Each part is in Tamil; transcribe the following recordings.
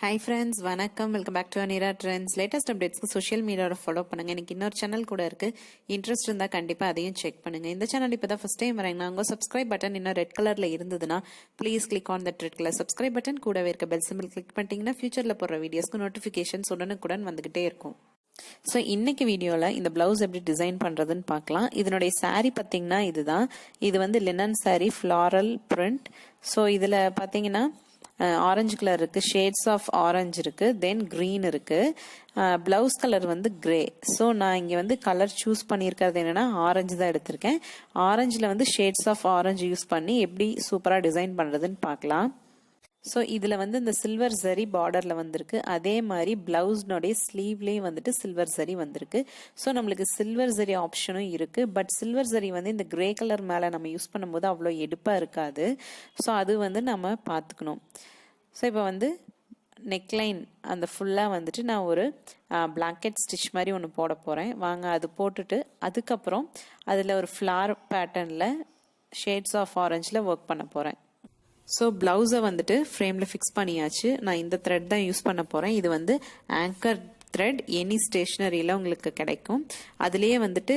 ஹாய் ஃப்ரெண்ட்ஸ், வணக்கம். Welcome back to Anira trends. Latest அப்டேட்ஸ்க்கு சோஷியல் மீடியாவில் ஃபாலோ பண்ணுங்க. எனக்கு இன்னொரு சேனல் கூட இருக்கு. இன்ட்ரெஸ்ட் இருந்தால் கண்டிப்பாக அதையும் செக் பண்ணுங்க. இந்த சேனல் இப்போ தான் ஃபர்ஸ்ட் டைம் வரீங்கன்னா உங்கள் சப்ஸ்கிரைப் பட்டன் இன்னும் ரெட் கலரில் இருந்ததுன்னா please click on that red colour subscribe button. கூடவே இருக்க பெல் சிம்பிள் கிளிக் பண்ணிட்டீங்கன்னா ஃபியூச்சரில் போடுற வீடியோஸ்க்கு நோட்டிஃபிகேஷன்ஸ் உடனுக்குடன் வந்துகிட்டே இருக்கும். ஸோ இன்னைக்கு வீடியோவில் இந்த பிளவுஸ் எப்படி டிசைன் பண்ணுறதுன்னு பார்க்கலாம். இதனுடைய சாரீ பார்த்தீங்கன்னா இதுதான். இது வந்து linen sari floral print. So இதில் பார்த்தீங்கன்னா ஆரஞ்சு கலர் இருக்கு, ஷேட்ஸ் ஆஃப் ஆரஞ்சு இருக்கு, தென் கிரீன் இருக்கு. பிளவுஸ் கலர் வந்து கிரே. ஸோ நான் இங்கே வந்து கலர் சூஸ் பண்ணியிருக்கிறது என்னன்னா ஆரஞ்சு தான் எடுத்திருக்கேன். ஆரஞ்சில் வந்து ஷேட்ஸ் ஆஃப் ஆரஞ்சு யூஸ் பண்ணி எப்படி சூப்பராக டிசைன் பண்ணுறதுன்னு பார்க்கலாம். ஸோ இதில் வந்து இந்த சில்வர் ஜரி பார்டரில் வந்திருக்கு. அதே மாதிரி பிளவுஸ்னுடைய ஸ்லீவ்லேயும் வந்துட்டு சில்வர் ஜரி வந்திருக்கு. ஸோ நம்மளுக்கு சில்வர் ஜரி ஆப்ஷனும் இருக்குது. பட் சில்வர் ஜரி வந்து இந்த கிரே கலர் மேலே நம்ம யூஸ் பண்ணும்போது அவ்வளோ எடுப்பாக இருக்காது. ஸோ அது வந்து நம்ம பார்த்துக்கணும். ஸோ இப்போ வந்து நெக்லைன் அந்த ஃபுல்லாக வந்துட்டு நான் ஒரு பிளாங்கெட் ஸ்டிச் மாதிரி ஒன்று போட போகிறேன். வாங்க அது போட்டுட்டு அதுக்கப்புறம் அதில் ஒரு ஃப்ளார் பேட்டர்னில் ஷேட்ஸ் ஆஃப் ஆரஞ்சில் ஒர்க் பண்ண போகிறேன். ஸோ பிளவுஸை வந்துட்டு ஃப்ரேமில் ஃபிக்ஸ் பண்ணியாச்சு. நான் இந்த த்ரெட் தான் யூஸ் பண்ண போகிறேன். இது வந்து ஆங்கர் த்ரெட், எனி ஸ்டேஷ்னரியில் உங்களுக்கு கிடைக்கும். அதுலேயே வந்துட்டு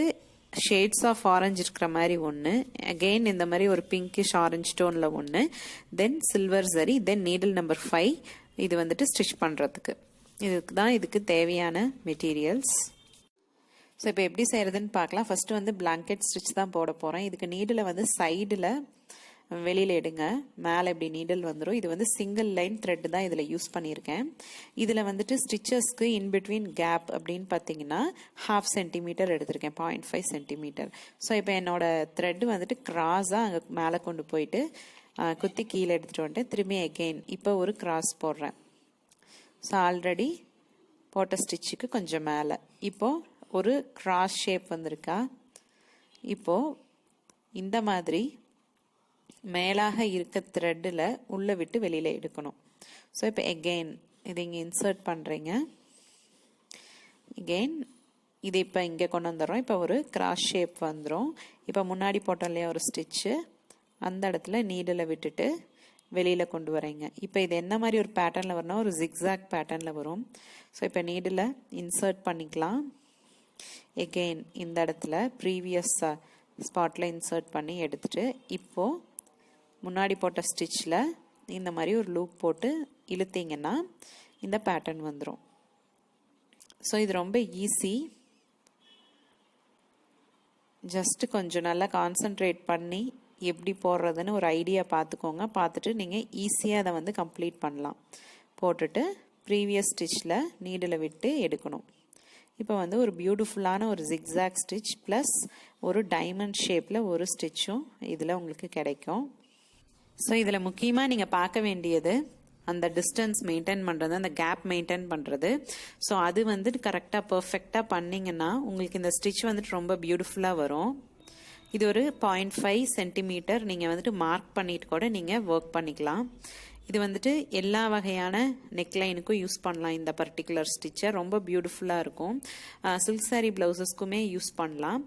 ஷேட்ஸ் ஆஃப் ஆரஞ்சு இருக்கிற மாதிரி ஒன்று, அகெயின் இந்த மாதிரி ஒரு பிங்கிஷ் ஆரஞ்சு டோனில் ஒன்று, தென் சில்வர் ஜரி, தென் நீடில் நம்பர் 5. இது வந்துட்டு ஸ்டிச் பண்ணுறதுக்கு இதுக்கு தான் இதுக்கு தேவையான மெட்டீரியல்ஸ். ஸோ இப்போ எப்படி செய்கிறதுன்னு பார்க்கலாம். ஃபஸ்ட்டு வந்து பிளாங்கெட் ஸ்டிச் தான் போட போகிறேன். இதுக்கு நீடில் வந்து சைடில் வெளியில் எடுங்க, மேலே இப்படி நீடல் வந்துடும். இது வந்து சிங்கிள் லைன் த்ரெட் தான் இதில் யூஸ் பண்ணியிருக்கேன். இதில் வந்துட்டு ஸ்டிச்சஸ்க்கு இன்பிட்வீன் கேப் அப்படின்னு பார்த்தீங்கன்னா 1/2 சென்டிமீட்டர் எடுத்திருக்கேன், 0.5 சென்டிமீட்டர். ஸோ இப்போ என்னோட த்ரெட் வந்துட்டு கிராஸாக அங்கே மேலே கொண்டு போயிட்டு குத்தி கீழே எடுத்துகிட்டு வந்துட்டு திரும்பி அகெயின் இப்போ ஒரு கிராஸ் போடுறேன். ஸோ ஆல்ரெடி போட்ட ஸ்டிச்சுக்கு கொஞ்சம் மேலே இப்போது ஒரு கிராஸ் ஷேப் வந்திருக்கா. இப்போது இந்த மாதிரி மேலாக இருக்க த்ரெட்டில் உள்ளே விட்டு வெளியில் எடுக்கணும். ஸோ இப்போ எகெயின் இதை இங்கே இன்சர்ட் பண்ணுறீங்க. எகெயின் இது இப்போ இங்கே கொண்டு வந்துடுறோம். இப்போ ஒரு கிராஸ் ஷேப் வந்துடும். இப்போ முன்னாடி போட்டோம் இல்லையா ஒரு ஸ்டிச்சு, அந்த இடத்துல நீடில் விட்டுட்டு வெளியில் கொண்டு வரீங்க. இப்போ இது என்ன மாதிரி ஒரு பேட்டர்னில் வரணும், ஒரு ஜிக்ஸாக் பேட்டர்னில் வரும். ஸோ இப்போ நீடில் இன்சர்ட் பண்ணிக்கலாம். எகெயின் இந்த இடத்துல ப்ரீவியஸ் ஸ்பாட்டில் இன்சர்ட் பண்ணி எடுத்துட்டு இப்போது முன்னாடி போட்ட ஸ்டிச்சில் இந்த மாதிரி ஒரு லூப் போட்டு இழுத்தீங்கன்னா இந்த பேட்டர்ன் வந்துடும். ஸோ இது ரொம்ப ஈஸி. ஜஸ்ட் கொஞ்சம் நல்லா கான்சன்ட்ரேட் பண்ணி எப்படி போடுறதுன்னு ஒரு ஐடியா பார்த்துக்கோங்க. பார்த்துட்டு நீங்கள் ஈஸியாக அதை வந்து கம்ப்ளீட் பண்ணலாம். போட்டுட்டு ப்ரீவியஸ் ஸ்டிச்சில் நீடில் விட்டு எடுக்கணும். இப்போ வந்து ஒரு பியூட்டிஃபுல்லான ஒரு ஜிக்ஸாக் ஸ்டிச் ப்ளஸ் ஒரு டைமண்ட் ஷேப்பில் ஒரு ஸ்டிச்சும் இதில் உங்களுக்கு கிடைக்கும். ஸோ இதில் முக்கியமாக நீங்கள் பார்க்க வேண்டியது அந்த டிஸ்டன்ஸ் மெயின்டைன் பண்ணுறது, அந்த கேப் மெயின்டைன் பண்ணுறது. ஸோ அது வந்துட்டு கரெக்டாக பர்ஃபெக்டாக பண்ணிங்கன்னா உங்களுக்கு இந்த ஸ்டிச் வந்துட்டு ரொம்ப பியூட்டிஃபுல்லாக வரும். இது ஒரு 0.5 சென்டிமீட்டர் நீங்கள் வந்துட்டு மார்க் பண்ணிட்டு கூட நீங்கள் ஒர்க் பண்ணிக்கலாம். இது வந்துட்டு எல்லா வகையான நெக்லைனுக்கும் யூஸ் பண்ணலாம். இந்த பர்டிகுலர் ஸ்டிச்சை ரொம்ப பியூட்டிஃபுல்லாக இருக்கும். சில்க் சாரி பிளவுசஸ்க்குமே யூஸ் பண்ணலாம்.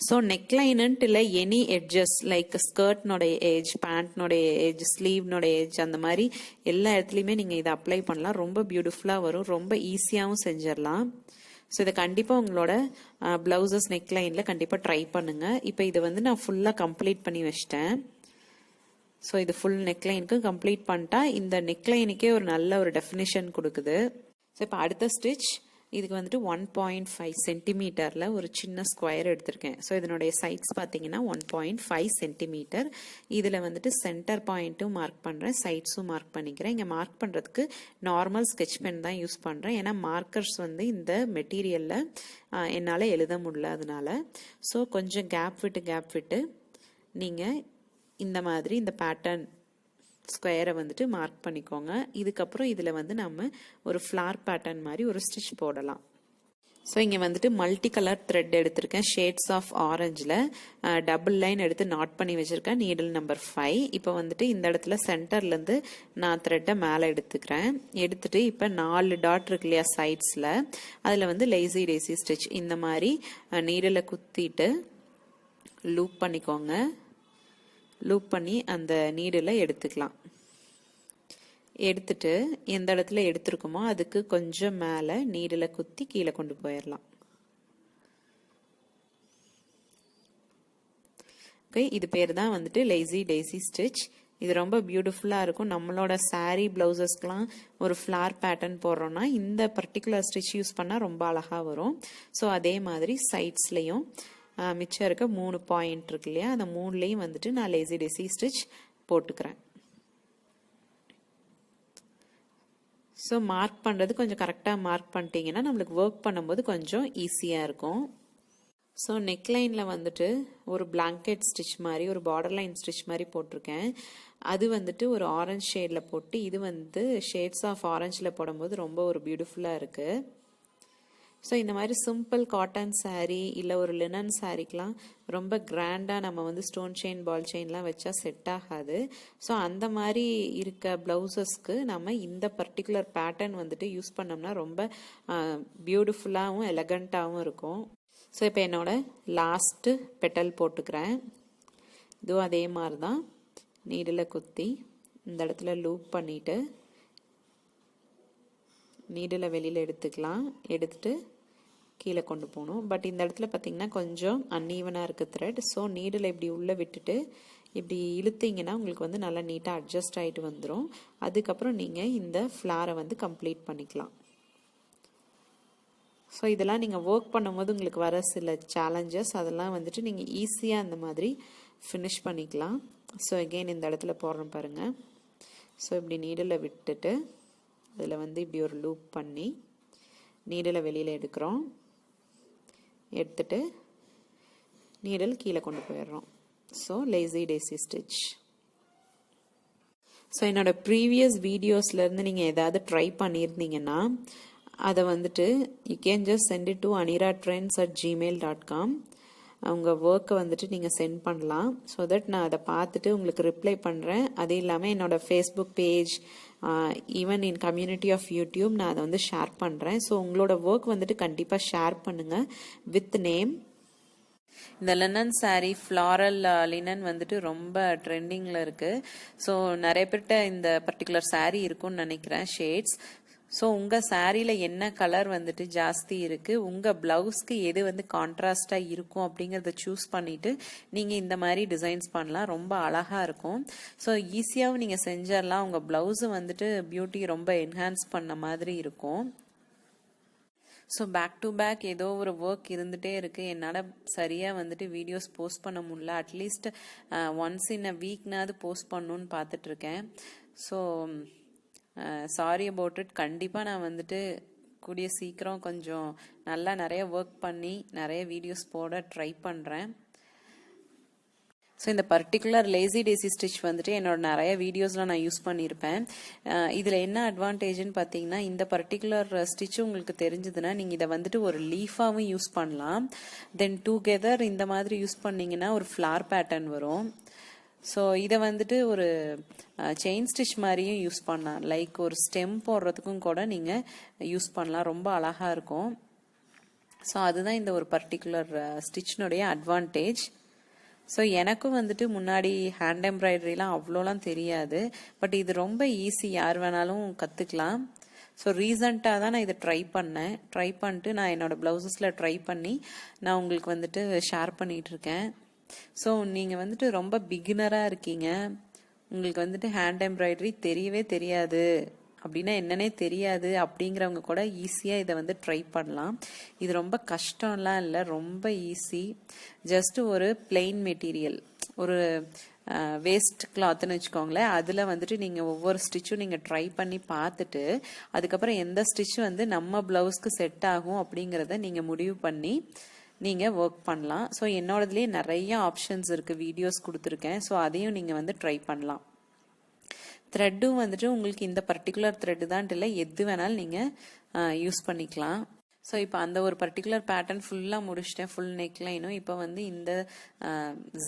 ஸோ நெக்லைனுன்ட்டு இல்லை, எனி எட்ஜஸ் லைக் ஸ்கர்ட்னோடைய ஏஜ், பேண்ட்னோடைய ஏஜ், ஸ்லீவ்னோடைய ஏஜ், அந்த மாதிரி எல்லா இடத்துலையுமே நீங்கள் இதை அப்ளை பண்ணலாம். ரொம்ப பியூட்டிஃபுல்லாக வரும், ரொம்ப ஈஸியாகவும் செஞ்சிடலாம். ஸோ இதை கண்டிப்பாக உங்களோட பிளவுசஸ் நெக்லைனில் கண்டிப்பாக ட்ரை பண்ணுங்கள். இப்போ இதை வந்து நான் ஃபுல்லாக கம்ப்ளீட் பண்ணி வச்சிட்டேன். ஸோ இது ஃபுல் நெக்லைனுக்கு கம்ப்ளீட் பண்ணிட்டா இந்த நெக்லைனுக்கே ஒரு நல்ல ஒரு டெஃபினிஷன் கொடுக்குது. ஸோ இப்போ அடுத்த ஸ்டிச் இதுக்கு வந்துட்டு 1.5 சென்டிமீட்டரில் ஒரு சின்ன ஸ்கொயர் எடுத்திருக்கேன். ஸோ இதனுடைய சைட்ஸ் பார்த்தீங்கன்னா 1.5 சென்டிமீட்டர். இதில் வந்துட்டு சென்டர் பாயிண்ட்டும் மார்க் பண்ணுறேன், சைட்ஸும் மார்க் பண்ணிக்கிறேன். இங்கே மார்க் பண்ணுறதுக்கு நார்மல் ஸ்கெட்ச் பென் தான் யூஸ் பண்ணுறேன். ஏன்னா மார்க்கர்ஸ் வந்து இந்த மெட்டீரியலில் என்னால் எழுத முடியல அதனால. ஸோ கொஞ்சம் கேப் விட்டு நீங்கள் இந்த மாதிரி இந்த பேட்டர்ன் ஸ்கொயரை வந்துட்டு மார்க் பண்ணிக்கோங்க. இதுக்கப்புறம் இதில் வந்து நம்ம ஒரு ஃப்ளார் பேட்டர்ன் மாதிரி ஒரு ஸ்டிச் போடலாம். ஸோ இங்கே வந்துட்டு மல்டி கலர் த்ரெட் எடுத்திருக்கேன். ஷேட்ஸ் ஆஃப் ஆரஞ்சில் டபுள் லைன் எடுத்து நாட் பண்ணி வச்சுருக்கேன், நீடில் நம்பர் 5. இப்போ வந்துட்டு இந்த இடத்துல சென்டர்லேருந்து நான் த்ரெட்டை மேலே எடுத்துக்கிறேன். எடுத்துட்டு இப்போ 4 டாட் இருக்கு இல்லையா சைட்ஸில், அதில் வந்து லேசி டேசி ஸ்டிச் இந்த மாதிரி நீடில் குத்திட்டு லூப் பண்ணிக்கோங்க. லூப் பண்ணி அந்த நீடில் எடுத்துக்கலாம். எடுத்துட்டு எந்த இடத்துல எடுத்துருக்குமோ அதுக்கு கொஞ்சம் மேலே நீடில் குத்தி கீழே கொண்டு போயிடலாம். ஓகே, இது பேர் தான் வந்துட்டு லேசி டெய்ஸி ஸ்டிச். இது ரொம்ப பியூட்டிஃபுல்லாக இருக்கும். நம்மளோட சாரீ ப்ளவுசஸ்க்கெலாம் ஒரு ஃப்ளார் பேட்டர்ன் போடுறோன்னா இந்த பர்டிகுலர் ஸ்டிச் யூஸ் பண்ணால் ரொம்ப அழகாக வரும். ஸோ அதே மாதிரி சைட்ஸ்லேயும் மிச்சம் இருக்க 3 பாயிண்ட் இருக்கு இல்லையா, அந்த 3லேயும் வந்துட்டு நான் லேசி டெய்ஸி ஸ்டிச் போட்டுக்கிறேன். ஸோ மார்க் பண்ணுறது கொஞ்சம் கரெக்டாக மார்க் பண்ணிட்டீங்கன்னா நம்மளுக்கு ஒர்க் பண்ணும்போது கொஞ்சம் ஈஸியாக இருக்கும். ஸோ நெக்லைனில் வந்துட்டு ஒரு பிளாங்கெட் ஸ்டிச் மாதிரி ஒரு பார்டர் லைன் ஸ்டிச் மாதிரி போட்டிருக்கேன். அது வந்துட்டு ஒரு ஆரஞ்ச் ஷேடில் போட்டு, இது வந்து ஷேட்ஸ் ஆஃப் ஆரஞ்சில் போடும்போது ரொம்ப ஒரு பியூட்டிஃபுல்லாக இருக்குது. ஸோ இந்த மாதிரி சிம்பிள் காட்டன் சாரீ இல்லை ஒரு லினன் சாரீக்கெலாம் ரொம்ப கிராண்டாக நம்ம வந்து ஸ்டோன் செயின் பால் செயின்லாம் வச்சா செட் ஆகாது. ஸோ அந்த மாதிரி இருக்க ப்ளவுசஸ்க்கு நம்ம இந்த பர்டிகுலர் பேட்டர்ன் வந்துட்டு யூஸ் பண்ணோம்னா ரொம்ப பியூட்டிஃபுல்லாகவும் எலகண்ட்டாகவும் இருக்கும். ஸோ இப்போ என்னோட லாஸ்ட்டு பெட்டல் போட்டுக்கிறேன். இதுவும் அதே மாதிரி தான் நீடில் குத்தி இந்த இடத்துல லூப் பண்ணிவிட்டு நீடில் வெளியில் எடுத்துக்கலாம். எடுத்துட்டு கீழே கொண்டு போகணும். பட் இந்த இடத்துல பார்த்திங்கன்னா கொஞ்சம் அன்ஈவனாக இருக்குது த்ரெட். ஸோ நீடில் இப்படி உள்ளே விட்டுட்டு இப்படி இழுத்தீங்கன்னா உங்களுக்கு வந்து நல்லா நீட்டாக அட்ஜஸ்ட் ஆகிட்டு வந்துடும். அதுக்கப்புறம் நீங்கள் இந்த ஃப்ளாரை வந்து கம்ப்ளீட் பண்ணிக்கலாம். ஸோ இதெல்லாம் நீங்கள் ஒர்க் பண்ணும்போது உங்களுக்கு வர சில சேலஞ்சஸ், அதெல்லாம் வந்துட்டு நீங்கள் ஈஸியாக அந்த மாதிரி ஃபினிஷ் பண்ணிக்கலாம். ஸோ அகெயின் இந்த இடத்துல போடுறோம் பாருங்கள். ஸோ இப்படி நீடில் விட்டுட்டு அதில் வந்து இப்படி ஒரு லூப் பண்ணி நீடில் வெளியில் எடுக்கிறோம். எடுத்துட்டு நீடில் கீழே கொண்டு போயிடுறோம். So lazy daisy stitch. So என்னோட ப்ரீவியஸ் வீடியோஸ்லேருந்து நீங்கள் ஏதாவது ட்ரை பண்ணியிருந்தீங்கன்னா அதை வந்துட்டு you can just send it to aniratrends@gmail.com. அவங்க ஒர்க்கை வந்துட்டு நீங்கள் சென்ட் பண்ணலாம். ஸோ தட் நான் அதை பார்த்துட்டு உங்களுக்கு ரிப்ளை பண்ணுறேன். அது இல்லாமல் என்னோட Facebook page, even in community of YouTube நான் அதை வந்து ஷேர் பண்ணுறேன். ஸோ உங்களோட ஒர்க் வந்துட்டு கண்டிப்பாக ஷேர் பண்ணுங்கள் வித் நேம். இந்த லினன் சாரீ ஃப்ளாரல் லினன் வந்துட்டு ரொம்ப ட்ரெண்டிங்கில் இருக்குது. ஸோ நிறைய பேர்கிட்ட இந்த பர்டிகுலர் சாரீ இருக்கும்னு நினைக்கிறேன், ஷேட்ஸ். ஸோ உங்கள் சாரியில் என்ன கலர் வந்துட்டு ஜாஸ்தி இருக்குது, உங்கள் ப்ளவுஸ்க்கு எது வந்து கான்ட்ராஸ்டாக இருக்கும் அப்படிங்கிறத சூஸ் பண்ணிவிட்டு நீங்கள் இந்த மாதிரி டிசைன்ஸ் பண்ணலாம். ரொம்ப அழகாக இருக்கும். ஸோ ஈஸியாகவும் நீங்கள் செஞ்சிடலாம். உங்கள் ப்ளவுஸு வந்துட்டு பியூட்டி ரொம்ப என்ஹான்ஸ் பண்ண மாதிரி இருக்கும். ஸோ பேக் டு பேக் ஏதோ ஒரு ஒர்க் இருந்துகிட்டே இருக்குது. என்னால் சரியாக வந்துட்டு வீடியோஸ் போஸ்ட் பண்ண முடியல. அட்லீஸ்ட் ஒன்ஸ் இன் அ வீக்னாவது போஸ்ட் பண்ணணுன்னு பார்த்துட்ருக்கேன். So sorry about it. கண்டிப்பாக நான் வந்துட்டு கூடிய சீக்கிரம் கொஞ்சம் நல்லா நிறைய ஒர்க் பண்ணி நிறைய வீடியோஸ் போட ட்ரை பண்ணுறேன். ஸோ இந்த பர்டிகுலர் லேசி டெய்ஸி ஸ்டிச் வந்துட்டு என்னோட நிறைய வீடியோஸில் நான் யூஸ் பண்ணியிருப்பேன். இதில் என்ன அட்வான்டேஜ்னு பார்த்தீங்கன்னா, இந்த பர்டிகுலர் ஸ்டிச் உங்களுக்கு தெரிஞ்சதுன்னா நீங்கள் இதை வந்துட்டு ஒரு லீஃபாகவும் யூஸ் பண்ணலாம். தென் டுகெதர் இந்த மாதிரி யூஸ் பண்ணிங்கன்னா ஒரு ஃப்ளார் பேட்டர்ன் வரும். ஸோ இதை வந்துட்டு ஒரு செயின் ஸ்டிச் மாதிரியும் யூஸ் பண்ணலாம். லைக் ஒரு ஸ்டெம் போடுறதுக்கும் கூட நீங்கள் யூஸ் பண்ணலாம். ரொம்ப அழகாக இருக்கும். ஸோ அதுதான் இந்த ஒரு பர்டிகுலர் ஸ்டிச்னுடைய அட்வான்டேஜ். ஸோ எனக்கும் வந்துட்டு முன்னாடி ஹேண்ட் எம்ப்ராய்டரிலாம் அவ்வளோலாம் தெரியாது. பட் இது ரொம்ப ஈஸி, யார் வேணாலும் கற்றுக்கலாம். ஸோ ரீசண்டாக தான் நான் இதை ட்ரை பண்ணிட்டு நான் என்னோடய ப்ளவுசஸில் ட்ரை பண்ணி நான் உங்களுக்கு வந்துட்டு ஷேர் பண்ணிகிட்ருக்கேன். ஸோ நீங்கள் வந்துட்டு ரொம்ப பிகினராக இருக்கீங்க, உங்களுக்கு வந்துட்டு ஹேண்ட் எம்ப்ராய்டரி தெரியவே தெரியாது அப்படின்னா என்னன்னே தெரியாது அப்படிங்கிறவங்க கூட ஈஸியாக இதை வந்து ட்ரை பண்ணலாம். இது ரொம்ப கஷ்டம்லாம் இல்லை, ரொம்ப ஈஸி. ஜஸ்ட்டு ஒரு பிளெயின் மெட்டீரியல், ஒரு வேஸ்ட் கிளாத்னு வச்சுக்கோங்களேன், அதில் வந்துட்டு நீங்கள் ஒவ்வொரு ஸ்டிச்சும் நீங்கள் ட்ரை பண்ணி பார்த்துட்டு அதுக்கப்புறம் எந்த ஸ்டிச் வந்து நம்ம ப்ளவுஸ்க்கு செட் ஆகும் அப்படிங்கிறத நீங்கள் முடிவு பண்ணி நீங்கள் ஒர்க் பண்ணலாம். ஸோ என்னோடதுலேயே நிறைய ஆப்ஷன்ஸ் இருக்குது, வீடியோஸ் கொடுத்துருக்கேன். ஸோ அதையும் நீங்கள் வந்து ட்ரை பண்ணலாம். த்ரெட்டும் வந்துட்டு உங்களுக்கு இந்த பர்டிகுலர் த்ரெட்டு தான் இல்லை, எது வேணாலும் நீங்கள் யூஸ் பண்ணிக்கலாம். ஸோ இப்போ அந்த ஒரு பர்டிகுலர் பேட்டர்ன் ஃபுல்லாக முடிச்சிட்டேன், ஃபுல் நெக்லைனும். இப்போ வந்து இந்த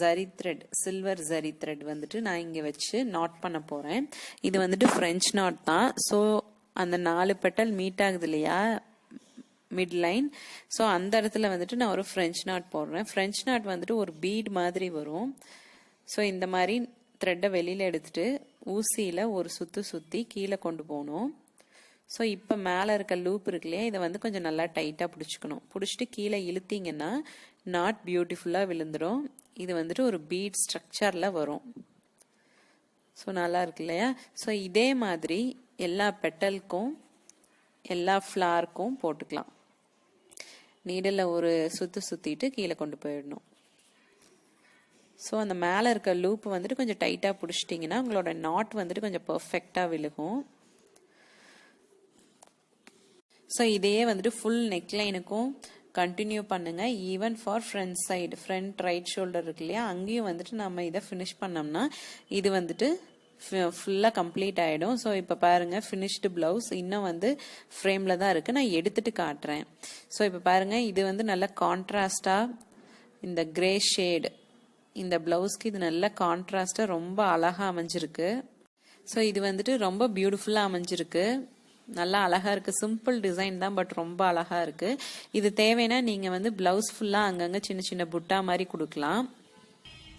zari thread, silver zari thread வந்துட்டு நான் இங்கே வச்சு நாட் பண்ண போகிறேன். இது வந்துட்டு ஃப்ரெஞ்ச் நாட் தான். ஸோ அந்த 4 பெட்டல் மீட் ஆகுது இல்லையா மிட் லைன், ஸோ அந்த இடத்துல வந்துட்டு நான் ஒரு ஃப்ரெஞ்ச் நாட் போடுறேன். ஃப்ரெஞ்ச் நாட் வந்துட்டு ஒரு பீட் மாதிரி வரும். ஸோ இந்த மாதிரி த்ரெட்டை வெளியில் எடுத்துட்டு ஊசியில் ஒரு சுற்றி கீழே கொண்டு போகணும். ஸோ இப்போ மேலே இருக்க லூப் இருக்கு இல்லையா, இதை வந்து கொஞ்சம் நல்லா டைட்டாக பிடிச்சிக்கணும். பிடிச்சிட்டு கீழே இழுத்தீங்கன்னா நாட் பியூட்டிஃபுல்லாக விழுந்துடும். இது வந்துட்டு ஒரு பீட் ஸ்ட்ரக்சரில் வரும். ஸோ நல்லா இருக்கு இல்லையா. ஸோ இதே மாதிரி எல்லா பெட்டலுக்கும் எல்லா ஃப்ளாருக்கும் போட்டுக்கலாம். நீடில் ஒரு சுற்றிட்டு கீழே கொண்டு போயிடணும். ஸோ அந்த மேலே இருக்க லூப் வந்துட்டு கொஞ்சம் டைட்டாக பிடிச்சிட்டிங்கன்னா உங்களோட நாட் வந்துட்டு கொஞ்சம் பர்ஃபெக்டாக விழுகும். ஸோ இதையே வந்துட்டு ஃபுல் நெக்லைனுக்கும் கண்டினியூ பண்ணுங்க. Even for front side, front right shoulder இருக்கு இல்லையா, அங்கேயும் வந்துட்டு நம்ம இதை ஃபினிஷ் பண்ணோம்னா இது வந்துட்டு ஃபுல்லாக கம்ப்ளீட் ஆகிடும். ஸோ இப்போ பாருங்கள், ஃபினிஷ்டு ப்ளவுஸ் இன்னும் வந்து ஃப்ரேமில் தான் இருக்குது. நான் எடுத்துட்டு காட்டுறேன். ஸோ இப்போ பாருங்கள், இது வந்து நல்ல கான்ட்ராஸ்டாக இந்த கிரே ஷேடு இந்த ப்ளவுஸ்க்கு இது நல்ல கான்ட்ராஸ்டாக ரொம்ப அழகாக அமைஞ்சிருக்கு. ஸோ இது வந்துட்டு ரொம்ப பியூட்டிஃபுல்லாக அமைஞ்சிருக்கு. நல்லா அழகா இருக்கு. சிம்பிள் டிசைன் தான், பட் ரொம்ப அழகா இருக்கு. இது தேவைன்னா நீங்க வந்து பிளவுஸ் ஃபுல்லா அங்கங்க சின்ன சின்ன புட்டா மாதிரி கொடுக்கலாம்.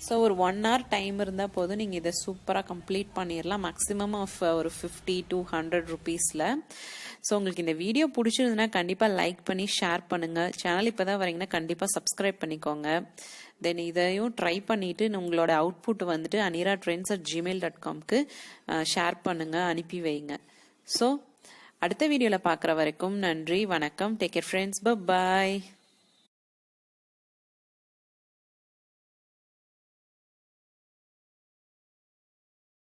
ஸோ ஒரு 1 hour டைம் இருந்தால் போதும், நீங்கள் இதை சூப்பராக கம்ப்ளீட் பண்ணிடலாம். மேக்ஸிமம் ஆஃப் ஒரு 50 to 100 rupees. ஸோ உங்களுக்கு இந்த வீடியோ பிடிச்சிருந்ததுன்னா கண்டிப்பாக லைக் பண்ணி ஷேர் பண்ணுங்கள். சேனல் இப்போ தான் வரீங்கன்னா கண்டிப்பாக சப்ஸ்கிரைப் பண்ணிக்கோங்க. தென் இதையும் ட்ரை பண்ணிவிட்டு உங்களோட அவுட்புட் வந்துட்டு aniratrends@gmail.com ஷேர் பண்ணுங்கள், அனுப்பி வைங்க. ஸோ அடுத்த வீடியோவில் பார்க்குற வரைக்கும் நன்றி, வணக்கம். Take care friends, by.